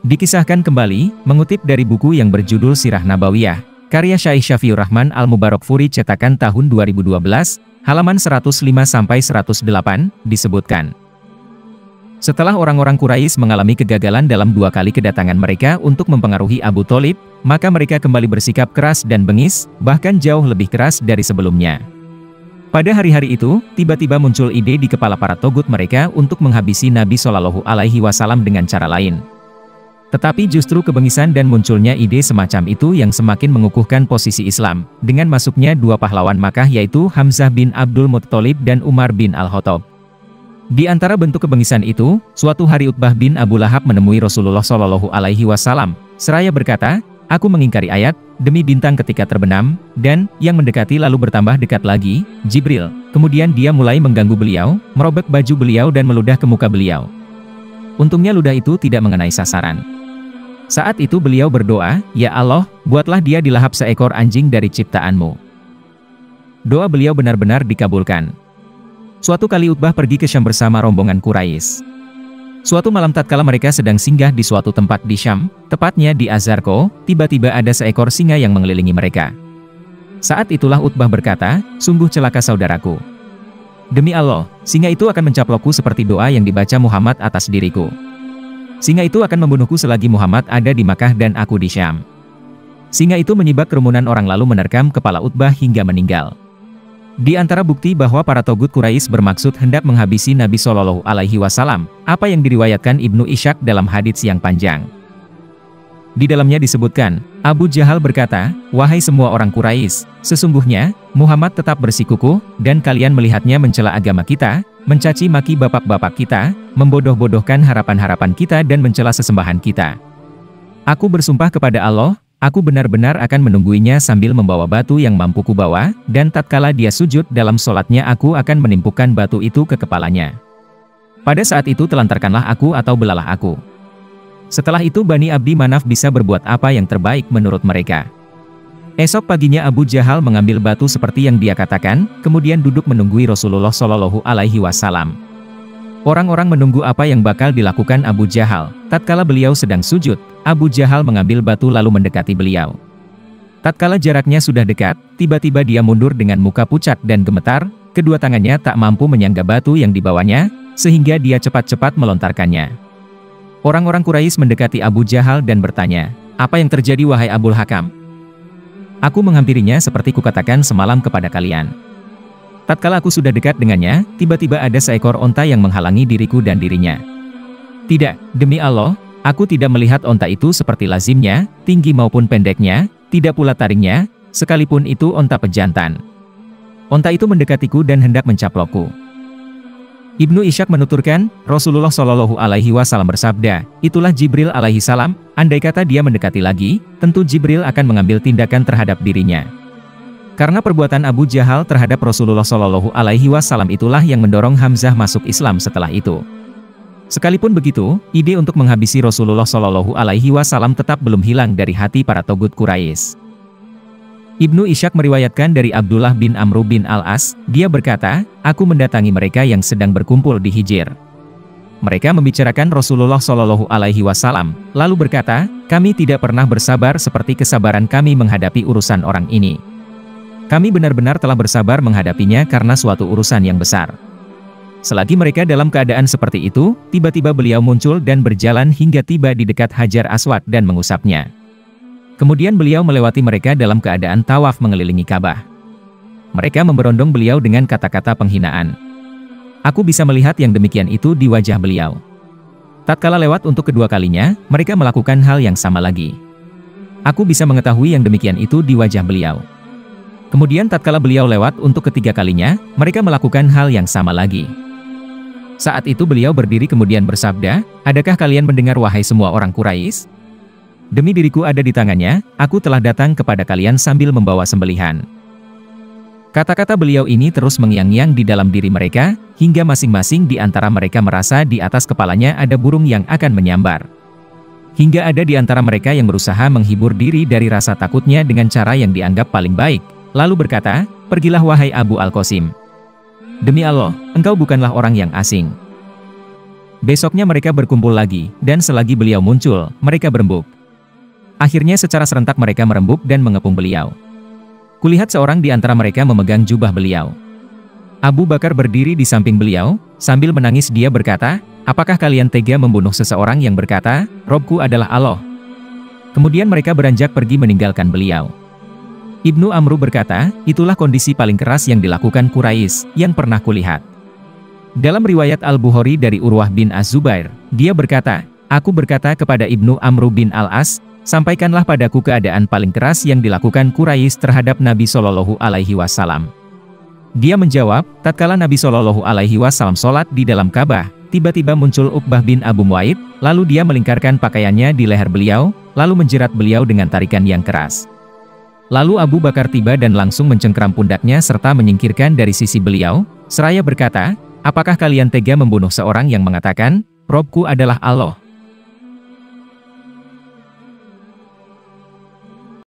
Dikisahkan kembali, mengutip dari buku yang berjudul Sirah Nabawiyah, karya Syekh Syafiur Rahman Al-Mubarakfuri cetakan tahun 2012, halaman 105-108, disebutkan. Setelah orang-orang Quraisy mengalami kegagalan dalam 2 kali kedatangan mereka untuk mempengaruhi Abu Tholib, maka mereka kembali bersikap keras dan bengis, bahkan jauh lebih keras dari sebelumnya. Pada hari-hari itu, tiba-tiba muncul ide di kepala para togut mereka untuk menghabisi Nabi Shallallahu Alaihi Wasallam dengan cara lain. Tetapi justru kebengisan dan munculnya ide semacam itu yang semakin mengukuhkan posisi Islam, dengan masuknya 2 pahlawan Makkah yaitu Hamzah bin Abdul Muththalib dan Umar bin Al-Khattab. Di antara bentuk kebengisan itu, suatu hari Utbah bin Abu Lahab menemui Rasulullah Shallallahu Alaihi Wasallam, seraya berkata, "Aku mengingkari ayat, demi bintang ketika terbenam," dan, yang mendekati lalu bertambah dekat lagi, Jibril. Kemudian dia mulai mengganggu beliau, merobek baju beliau dan meludah ke muka beliau. Untungnya ludah itu tidak mengenai sasaran. Saat itu beliau berdoa, "Ya Allah, buatlah dia dilahap seekor anjing dari ciptaan-Mu." Doa beliau benar-benar dikabulkan. Suatu kali Utbah pergi ke Syam bersama rombongan Quraisy. Suatu malam tatkala mereka sedang singgah di suatu tempat di Syam, tepatnya di Azarko, tiba-tiba ada seekor singa yang mengelilingi mereka. Saat itulah Utbah berkata, "Sungguh celaka saudaraku. Demi Allah, singa itu akan mencaplokku seperti doa yang dibaca Muhammad atas diriku. Singa itu akan membunuhku selagi Muhammad ada di Makkah dan aku di Syam." Singa itu menyibak kerumunan orang lalu menerkam kepala Utbah hingga meninggal. Di antara bukti bahwa para togut Quraisy bermaksud hendak menghabisi Nabi Shallallahu Alaihi Wasallam, apa yang diriwayatkan Ibnu Ishaq dalam hadits yang panjang. Di dalamnya disebutkan, Abu Jahal berkata, "Wahai semua orang Quraisy, sesungguhnya Muhammad tetap bersikukuh, dan kalian melihatnya mencela agama kita, mencaci maki bapak-bapak kita, membodoh-bodohkan harapan-harapan kita dan mencela sesembahan kita. Aku bersumpah kepada Allah, aku benar-benar akan menungguinya sambil membawa batu yang mampu kubawa, dan tatkala dia sujud dalam sholatnya aku akan menimpukan batu itu ke kepalanya. Pada saat itu telantarkanlah aku atau belalah aku." Setelah itu Bani Abdi Manaf bisa berbuat apa yang terbaik menurut mereka. Esok paginya Abu Jahal mengambil batu seperti yang dia katakan, kemudian duduk menunggui Rasulullah Shallallahu Alaihi Wasallam. Orang-orang menunggu apa yang bakal dilakukan Abu Jahal. Tatkala beliau sedang sujud, Abu Jahal mengambil batu lalu mendekati beliau. Tatkala jaraknya sudah dekat, tiba-tiba dia mundur dengan muka pucat dan gemetar, kedua tangannya tak mampu menyangga batu yang dibawanya, sehingga dia cepat-cepat melontarkannya. Orang-orang Quraisy mendekati Abu Jahal dan bertanya, "Apa yang terjadi wahai Abul Hakam?" "Aku menghampirinya seperti kukatakan semalam kepada kalian. Tatkala aku sudah dekat dengannya, tiba-tiba ada seekor onta yang menghalangi diriku dan dirinya. Tidak, demi Allah, aku tidak melihat onta itu seperti lazimnya, tinggi maupun pendeknya, tidak pula taringnya, sekalipun itu onta pejantan. Onta itu mendekatiku dan hendak mencaplokku." Ibnu Ishaq menuturkan, Rasulullah Shallallahu Alaihi Wasallam bersabda, "Itulah Jibril alaihi salam, andai kata dia mendekati lagi, tentu Jibril akan mengambil tindakan terhadap dirinya." Karena perbuatan Abu Jahal terhadap Rasulullah Shallallahu Alaihi Wasallam itulah yang mendorong Hamzah masuk Islam setelah itu. Sekalipun begitu, ide untuk menghabisi Rasulullah Shallallahu Alaihi Wasallam tetap belum hilang dari hati para togut Quraisy. Ibnu Ishaq meriwayatkan dari Abdullah bin Amr bin Al-As, dia berkata, "Aku mendatangi mereka yang sedang berkumpul di Hijr. Mereka membicarakan Rasulullah Shallallahu Alaihi Wasallam, lalu berkata, 'Kami tidak pernah bersabar seperti kesabaran kami menghadapi urusan orang ini. Kami benar-benar telah bersabar menghadapinya karena suatu urusan yang besar.' Selagi mereka dalam keadaan seperti itu, tiba-tiba beliau muncul dan berjalan hingga tiba di dekat Hajar Aswad dan mengusapnya. Kemudian beliau melewati mereka dalam keadaan tawaf mengelilingi Ka'bah. Mereka memberondong beliau dengan kata-kata penghinaan. Aku bisa melihat yang demikian itu di wajah beliau. Tatkala lewat untuk kedua kalinya, mereka melakukan hal yang sama lagi. Aku bisa mengetahui yang demikian itu di wajah beliau. Kemudian tatkala beliau lewat untuk ketiga kalinya, mereka melakukan hal yang sama lagi. Saat itu beliau berdiri kemudian bersabda, 'Adakah kalian mendengar wahai semua orang Quraisy? Demi diriku ada di tangannya, aku telah datang kepada kalian sambil membawa sembelihan.' Kata-kata beliau ini terus mengiang-iang di dalam diri mereka, hingga masing-masing di antara mereka merasa di atas kepalanya ada burung yang akan menyambar. Hingga ada di antara mereka yang berusaha menghibur diri dari rasa takutnya dengan cara yang dianggap paling baik, lalu berkata, 'Pergilah wahai Abu Al-Qasim. Demi Allah, engkau bukanlah orang yang asing.' Besoknya mereka berkumpul lagi, dan selagi beliau muncul, mereka berembuk. Akhirnya secara serentak mereka merembuk dan mengepung beliau. Kulihat seorang di antara mereka memegang jubah beliau. Abu Bakar berdiri di samping beliau, sambil menangis dia berkata, "Apakah kalian tega membunuh seseorang yang berkata, Robku adalah Allah?" Kemudian mereka beranjak pergi meninggalkan beliau. Ibnu Amru berkata, "Itulah kondisi paling keras yang dilakukan Quraisy yang pernah kulihat." Dalam riwayat Al-Bukhari dari Urwah bin Az-Zubair, dia berkata, "Aku berkata kepada Ibnu Amru bin Al-As, sampaikanlah padaku keadaan paling keras yang dilakukan Quraisy terhadap Nabi Shallallahu Alaihi Wasallam." Dia menjawab, tatkala Nabi Shallallahu Alaihi Wasallam sholat di dalam Ka'bah, tiba-tiba muncul Uqbah bin Abu Mu'aid, lalu dia melingkarkan pakaiannya di leher beliau, lalu menjerat beliau dengan tarikan yang keras. Lalu Abu Bakar tiba dan langsung mencengkram pundaknya serta menyingkirkan dari sisi beliau, seraya berkata, "Apakah kalian tega membunuh seorang yang mengatakan, Robku adalah Allah?"